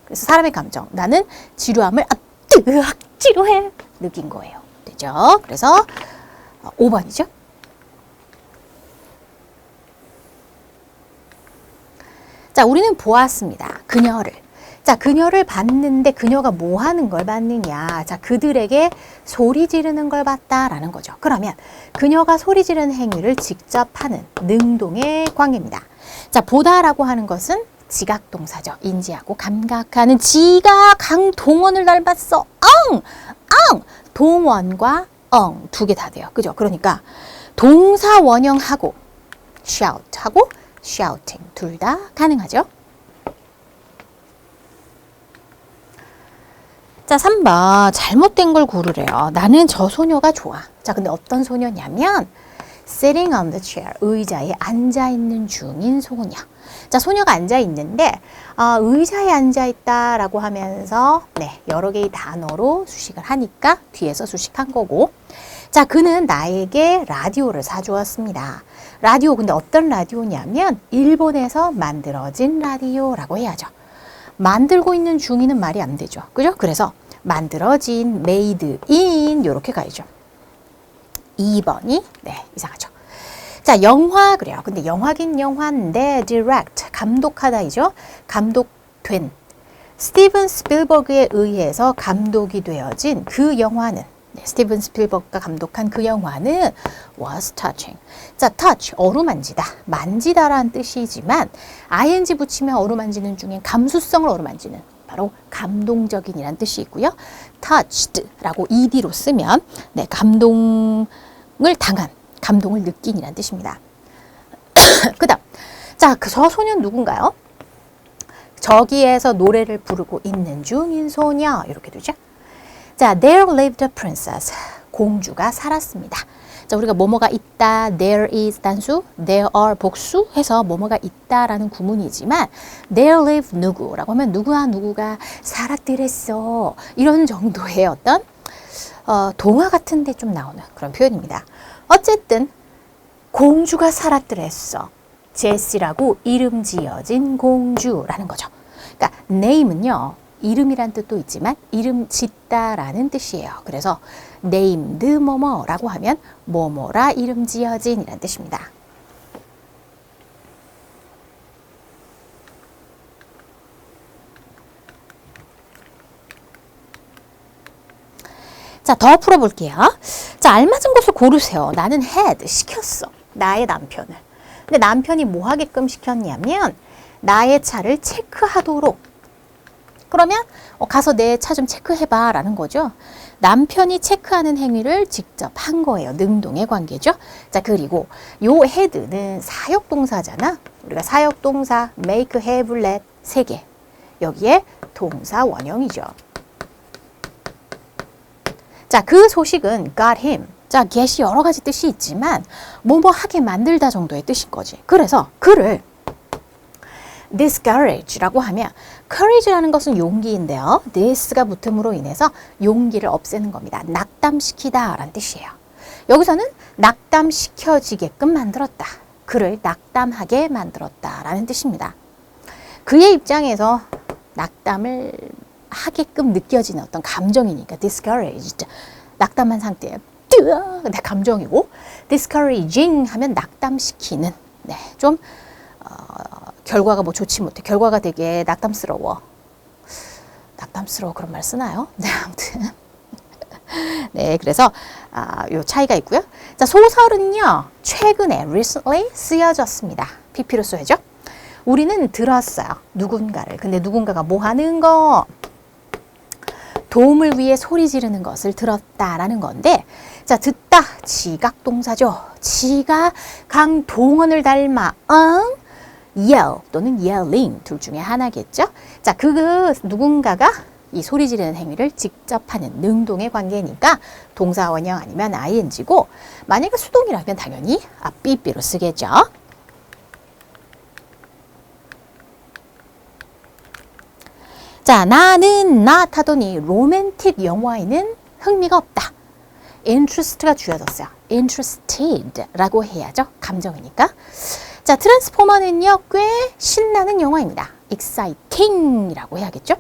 그래서 사람의 감정. 나는 지루함을 지루해 느낀 거예요. 되죠? 그래서 5번이죠. 자, 우리는 보았습니다. 그녀를. 자, 그녀를 봤는데 그녀가 뭐 하는 걸 봤느냐. 자, 그들에게 소리 지르는 걸 봤다라는 거죠. 그러면 그녀가 소리 지르는 행위를 직접 하는 능동의 관계입니다. 자, 보다라고 하는 것은 지각동사죠. 인지하고 감각하는 지각, 동원을 닮았어. 동원과 두 개 다 돼요. 그죠? 그러니까 동사 원형하고 shout하고 shouting 둘 다 가능하죠. 자, 3번 잘못된 걸 고르래요. 나는 저 소녀가 좋아. 자, 근데 어떤 소녀냐면 sitting on the chair, 의자에 앉아있는 중인 소녀. 자, 소녀가 앉아있는데 의자에 앉아있다라고 하면서 여러 개의 단어로 수식을 하니까 뒤에서 수식한 거고, 자, 그는 나에게 라디오를 사주었습니다. 라디오, 근데 어떤 라디오냐면 일본에서 만들어진 라디오라고 해야죠. 만들고 있는 중이는 말이 안 되죠. 그죠? 그래서 만들어진, made in 이렇게 가야죠. 2번이 이상하죠. 자, 영화 그래요. 근데 영화긴 영화인데 direct, 감독하다이죠. 감독된. 스티븐 스필버그에 의해서 감독이 되어진 그 영화는, 스티븐 스필버그가 감독한 그 영화는 was touching. 자, touch, 어루만지다. 만지다라는 뜻이지만 ing 붙이면 어루만지는 중에 감수성을 어루만지는, 바로 감동적인이란 뜻이 있고요. touched라고 ed로 쓰면 감동을 당한, 감동을 느낀이란 뜻입니다. 그 다음, 자, 저 소녀는 누군가요? 저기에서 노래를 부르고 있는 중인 소녀, 이렇게 되죠. 자, there lived a princess. 공주가 살았습니다. 자, 우리가 뭐뭐가 있다, there is 단수, there are 복수 해서 뭐뭐가 있다라는 구문이지만 there live 누구라고 하면 누구가 살았더랬어. 이런 정도의 어떤 동화 같은 데 좀 나오는 그런 표현입니다. 어쨌든 공주가 살았더랬어. 제시라고 이름 지어진 공주라는 거죠. 그러니까 name은요, 이름이란 뜻도 있지만 이름 짓다라는 뜻이에요. 그래서 named 뭐뭐라고 하면 뭐뭐라 이름 지어진 이란 뜻입니다. 자, 더 풀어볼게요. 자, 알맞은 것을 고르세요. 나는 had, 시켰어. 나의 남편을. 근데 남편이 뭐 하게끔 시켰냐면 나의 차를 체크하도록. 그러면 가서 내 차 좀 체크해봐 라는 거죠. 남편이 체크하는 행위를 직접 한 거예요. 능동의 관계죠. 자, 그리고 요 had는 사역동사잖아. 우리가 사역동사 make, have, let 3개. 여기에 동사 원형이죠. 자, 그 소식은 got him. 자, get이 여러 가지 뜻이 있지만 뭐뭐 하게 만들다 정도의 뜻인 거지. 그래서 그를 discourage라고 하면 courage라는 것은 용기인데요. this가 붙음으로 인해서 용기를 없애는 겁니다. 낙담시키다 라는 뜻이에요. 여기서는 낙담시켜지게끔 만들었다. 그를 낙담하게 만들었다 라는 뜻입니다. 그의 입장에서 낙담을 하게끔 느껴지는 어떤 감정이니까 discouraged, 낙담한 상태에 내 감정이고 discouraging 하면 낙담시키는, 네, 좀 결과가 뭐 좋지 못해, 결과가 되게 낙담스러워 그런 말 쓰나요? 네, 아무튼 네, 그래서 요 차이가 있고요. 자, 소설은요 최근에 recently 쓰여졌습니다. PP로 써야죠. 우리는 들었어요, 누군가를. 근데 누군가가 뭐 하는 거, 도움을 위해 소리 지르는 것을 들었다라는 건데, 자, 듣다 지각 동사죠. 지가 강동원을 닮아 yell 또는 yelling 둘 중에 하나겠죠. 자, 그 누군가가 이 소리 지르는 행위를 직접 하는 능동의 관계니까 동사 원형 아니면 ing고, 만약에 수동이라면 당연히 삐삐로 쓰겠죠. 자, 나는 하더니 로맨틱 영화에는 흥미가 없다. interest가 주어졌어요. interested라고 해야죠. 감정이니까. 자, 트랜스포머는요 꽤 신나는 영화입니다. exciting이라고 해야겠죠.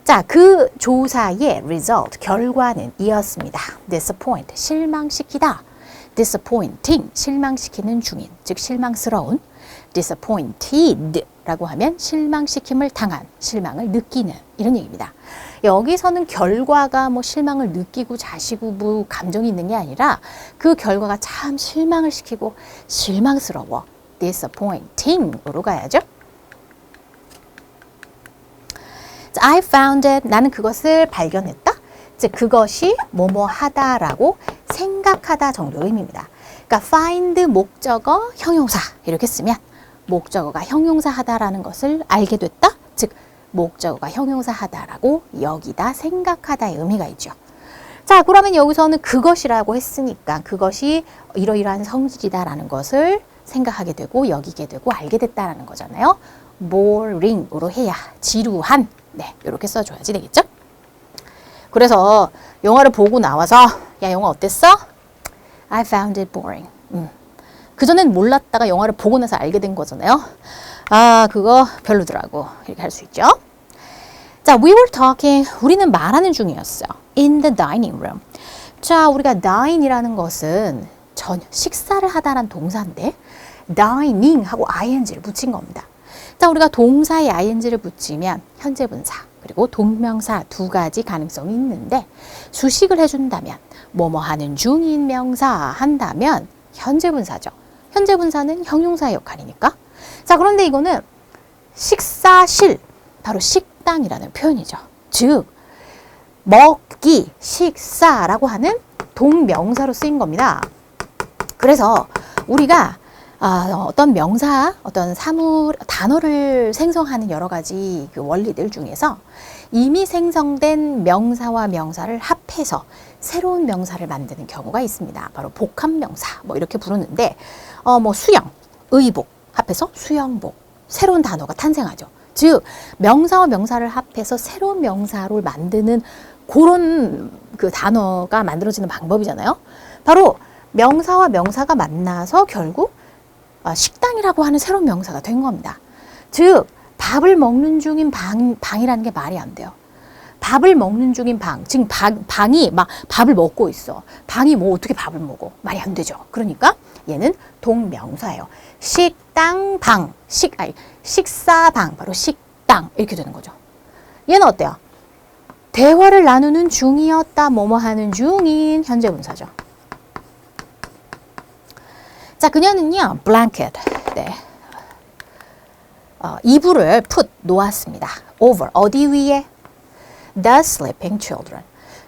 자, 그 조사의 result, 결과는 이었습니다. disappoint, 실망시키다. disappointing, 실망시키는 중인, 즉 실망스러운. disappointed 라고 하면 실망시킴을 당한, 실망을 느끼는, 이런 얘기입니다. 여기서는 결과가 뭐 실망을 느끼고 자시고 뭐 감정이 있는 게 아니라 그 결과가 참 실망을 시키고 실망스러워. disappointing으로 가야죠. I found it, 나는 그것을 발견했다. 즉 그것이 뭐뭐 하다라고 생각하다 정도의 의미입니다. 그러니까 find 목적어 형용사 이렇게 쓰면 목적어가 형용사 하다라는 것을 알게 됐다. 즉 목적어가 형용사 하다라고 여기다, 생각하다의 의미가 있죠. 자, 그러면 여기서는 그것이라고 했으니까 그것이 이러이러한 성질이다라는 것을 생각하게 되고 여기게 되고 알게 됐다라는 거잖아요. boring으로 해야 지루한, 네, 이렇게 써줘야지 되겠죠. 그래서 영화를 보고 나와서 야, 영화 어땠어? I found it boring. 그전엔 몰랐다가 영화를 보고 나서 알게 된 거잖아요. 아, 그거 별로더라고. 이렇게 할 수 있죠. 자, we were talking, 우리는 말하는 중이었어요. in the dining room. 자, 우리가 dine이라는 것은 식사를 하다라는 동사인데 dining 하고 ing를 붙인 겁니다. 자, 우리가 동사에 ing를 붙이면 현재 분사 그리고 동명사 두 가지 가능성이 있는데, 수식을 해준다면 뭐뭐 하는 중인 명사 한다면 현재 분사죠. 현재 분사는 형용사의 역할이니까. 자, 그런데 이거는 식사실, 바로 식당이라는 표현이죠. 즉 먹기, 식사라고 하는 동명사로 쓰인 겁니다. 그래서 우리가 어떤 명사, 어떤 사물, 단어를 생성하는 여러 가지 그 원리들 중에서 이미 생성된 명사와 명사를 합해서 새로운 명사를 만드는 경우가 있습니다. 바로 복합명사, 뭐 이렇게 부르는데, 뭐 수영, 의복 합해서 수영복, 새로운 단어가 탄생하죠. 즉 명사와 명사를 합해서 새로운 명사로 만드는 그런 그 단어가 만들어지는 방법이잖아요. 바로 명사와 명사가 만나서 결국 식당이라고 하는 새로운 명사가 된 겁니다. 즉 밥을 먹는 중인 방이라는 게 말이 안 돼요. 밥을 먹는 중인 방, 지금 방이 막 밥을 먹고 있어. 방이 뭐 어떻게 밥을 먹어? 말이 안 되죠. 그러니까 얘는 동명사예요. 식당 방, 식사방, 바로 식당 이렇게 되는 거죠. 얘는 어때요? 대화를 나누는 중이었다, 뭐뭐 하는 중인, 현재 분사죠. 자, 그녀는요, blanket, 네, 이불을 놓았습니다. over, 어디 위에? the sleeping children,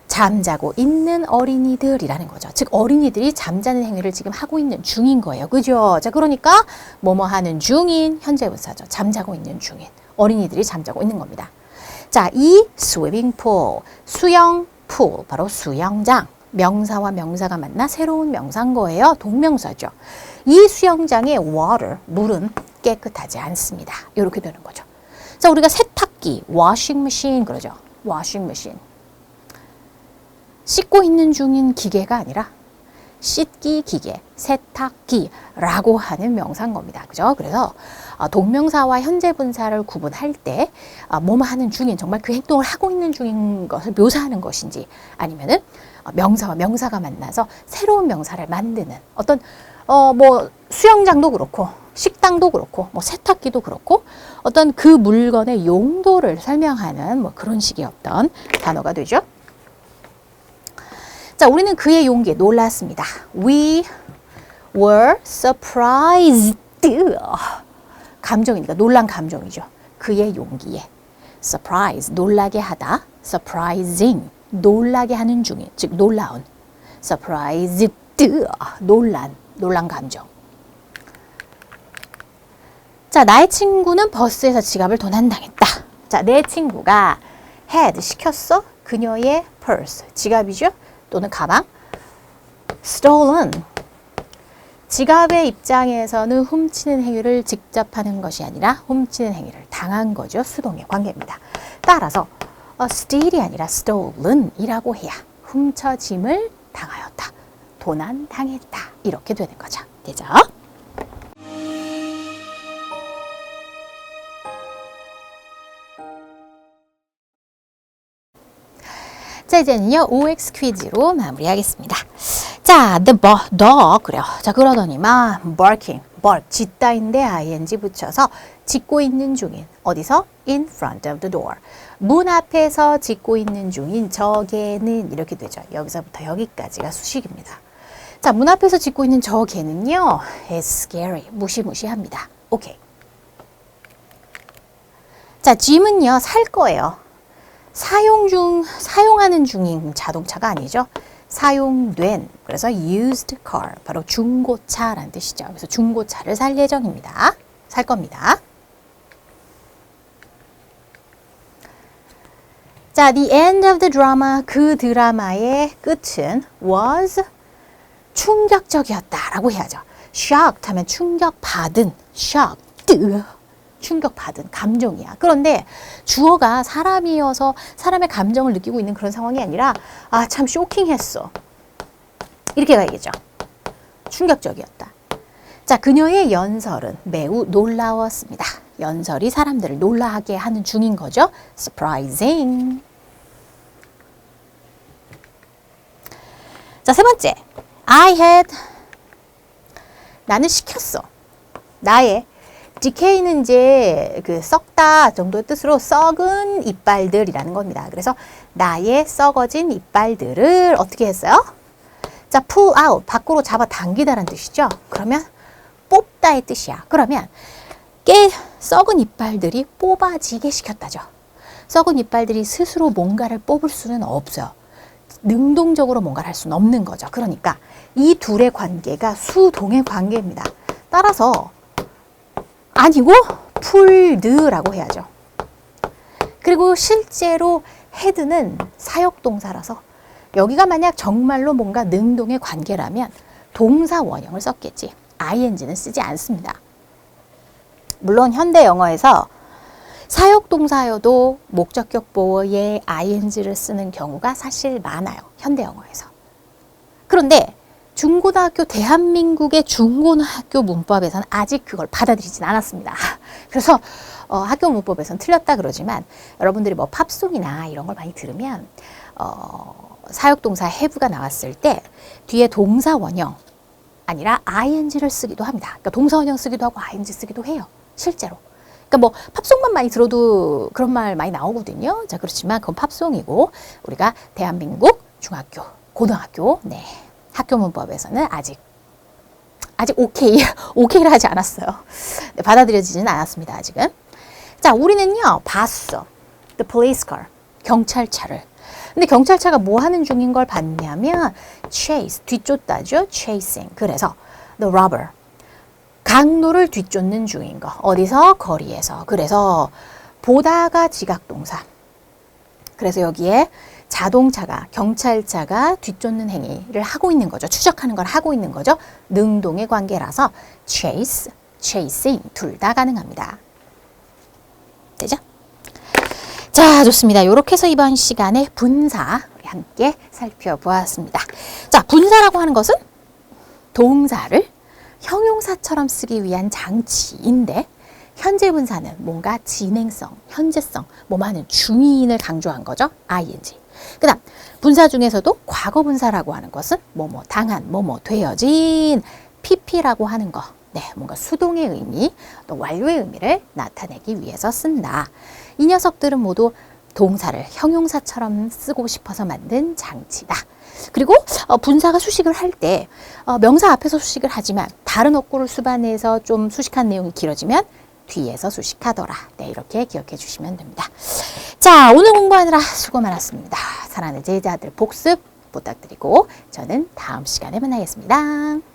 잠자고 있는 어린이들이라는 거죠. 즉 어린이들이 잠자는 행위를 지금 하고 있는 중인 거예요. 그죠? 자, 그러니까 뭐뭐 하는 중인, 현재 분사죠. 잠자고 있는 중인, 어린이들이 잠자고 있는 겁니다. 자, 이 swimming pool, 수영 풀, 바로 수영장, 명사와 명사가 만나 새로운 명사인 거예요. 동명사죠. 이 수영장의 water, 물은 깨끗하지 않습니다. 이렇게 되는 거죠. 자, 우리가 세탁기, washing machine 그러죠. washing machine. 씻고 있는 중인 기계가 아니라 씻기 기계, 세탁기라고 하는 명사인 겁니다. 그죠? 그래서 동명사와 현재 분사를 구분할 때 뭐뭐 하는 중인, 정말 그 행동을 하고 있는 중인 것을 묘사하는 것인지 아니면은 명사와 명사가 만나서 새로운 명사를 만드는 어떤 뭐 수영장도 그렇고 식당도 그렇고 뭐 세탁기도 그렇고 어떤 그 물건의 용도를 설명하는 뭐 그런 식의 어떤 단어가 되죠. 자, 우리는 그의 용기에 놀랐습니다. We were surprised. 감정이니까 놀란 감정이죠. 그의 용기에. surprise, 놀라게 하다. surprising, 놀라게 하는 중인, 즉 놀라운. surprised, 놀란 감정. 자, 나의 친구는 버스에서 지갑을 도난당했다. 자, 내 친구가 had, 시켰어. 그녀의 purse, 지갑이죠. 또는 가방. stolen, 지갑의 입장에서는 훔치는 행위를 직접 하는 것이 아니라 훔치는 행위를 당한 거죠. 수동의 관계입니다. 따라서 steal이 아니라 stolen이라고 해야 훔쳐짐을 당하였다. 도난당했다. 이렇게 되는 거죠. 되죠? 자, 이제는요, OX 퀴즈로 마무리하겠습니다. 자, the dog, 그래요. 자, 그러더니만, barking, bark, 짖다인데 ing 붙여서 짖고 있는 중인, 어디서? in front of the door. 문 앞에서 짖고 있는 중인 저 개는 이렇게 되죠. 여기서부터 여기까지가 수식입니다. 자, 문 앞에서 짖고 있는 저 개는요, is scary, 무시무시합니다. 오케이. 자, 짐은요, 살 거예요. 사용하는 중인 자동차가 아니죠. 사용된, 그래서 used car, 바로 중고차라는 뜻이죠. 그래서 중고차를 살 예정입니다. 살 겁니다. 자, the end of the drama, 그 드라마의 끝은 was 충격적이었다라고 해야죠. shocked 하면 충격받은, shocked. 충격받은 감정이야. 그런데 주어가 사람이어서 사람의 감정을 느끼고 있는 그런 상황이 아니라 참 쇼킹했어. 이렇게 가야겠죠. 충격적이었다. 자, 그녀의 연설은 매우 놀라웠습니다. 연설이 사람들을 놀라게 하는 중인 거죠. surprising. 자, 세 번째. 나는 시켰어. 나의 decay는 이제 그 썩다 정도의 뜻으로 썩은 이빨들이라는 겁니다. 그래서 나의 썩어진 이빨들을 어떻게 했어요? 자, pull out, 밖으로 잡아 당기다라는 뜻이죠. 그러면 뽑다의 뜻이야. 그러면 썩은 이빨들이 뽑아지게 시켰다죠. 썩은 이빨들이 스스로 뭔가를 뽑을 수는 없어요. 능동적으로 뭔가를 할 수는 없는 거죠. 그러니까 이 둘의 관계가 수동의 관계입니다. 따라서 아니고 풀드라고 해야죠. 그리고 실제로 헤드는 사역동사라서 여기가 만약 정말로 뭔가 능동의 관계라면 동사 원형을 썼겠지. ing는 쓰지 않습니다. 물론 현대 영어에서 사역동사여도 목적격 보어에 ing를 쓰는 경우가 사실 많아요. 현대 영어에서. 그런데 중고등학교 대한민국의 중고등학교 문법에서는 아직 그걸 받아들이진 않았습니다. 그래서 학교 문법에서는 틀렸다 그러지만 여러분들이 뭐 팝송이나 이런 걸 많이 들으면 사역동사 have가 나왔을 때 뒤에 동사 원형 아니라 ing를 쓰기도 합니다. 그러니까 동사 원형 쓰기도 하고 ing 쓰기도 해요. 실제로. 그러니까 뭐 팝송만 많이 들어도 그런 말 많이 나오거든요. 자, 그렇지만 그건 팝송이고 우리가 대한민국 중학교, 고등학교, 네. 학교 문법에서는 아직 오케이를 하지 않았어요. 네, 받아들여지지는 않았습니다. 아직은. 자, 우리는요 봤어. The police car, 경찰차를. 근데 경찰차가 뭐 하는 중인 걸 봤냐면 chase, 뒤쫓다죠. chasing. 그래서 the robber, 강도를 뒤쫓는 중인 거. 어디서? 거리에서. 그래서 보다가 지각동사. 그래서 여기에 자동차가, 경찰차가 뒤쫓는 행위를 하고 있는 거죠. 추적하는 걸 하고 있는 거죠. 능동의 관계라서 chase, chasing 둘 다 가능합니다. 되죠? 자, 좋습니다. 이렇게 해서 이번 시간에 분사 우리 함께 살펴보았습니다. 자, 분사라고 하는 것은 동사를 형용사처럼 쓰기 위한 장치인데 현재 분사는 뭔가 진행성, 현재성, 뭐하는 중인을 강조한 거죠. ing. 그 다음 분사 중에서도 과거 분사라고 하는 것은 뭐뭐 당한, 뭐뭐 되어진, pp라고 하는 거. 네, 뭔가 수동의 의미, 또 완료의 의미를 나타내기 위해서 쓴다. 이 녀석들은 모두 동사를 형용사처럼 쓰고 싶어서 만든 장치다. 그리고 분사가 수식을 할 때 명사 앞에서 수식을 하지만 다른 어구를 수반해서 좀 수식한 내용이 길어지면 뒤에서 수식하더라. 네, 이렇게 기억해 주시면 됩니다. 자, 오늘 공부하느라 수고 많았습니다. 사랑하는 제자들 복습 부탁드리고 저는 다음 시간에 만나겠습니다.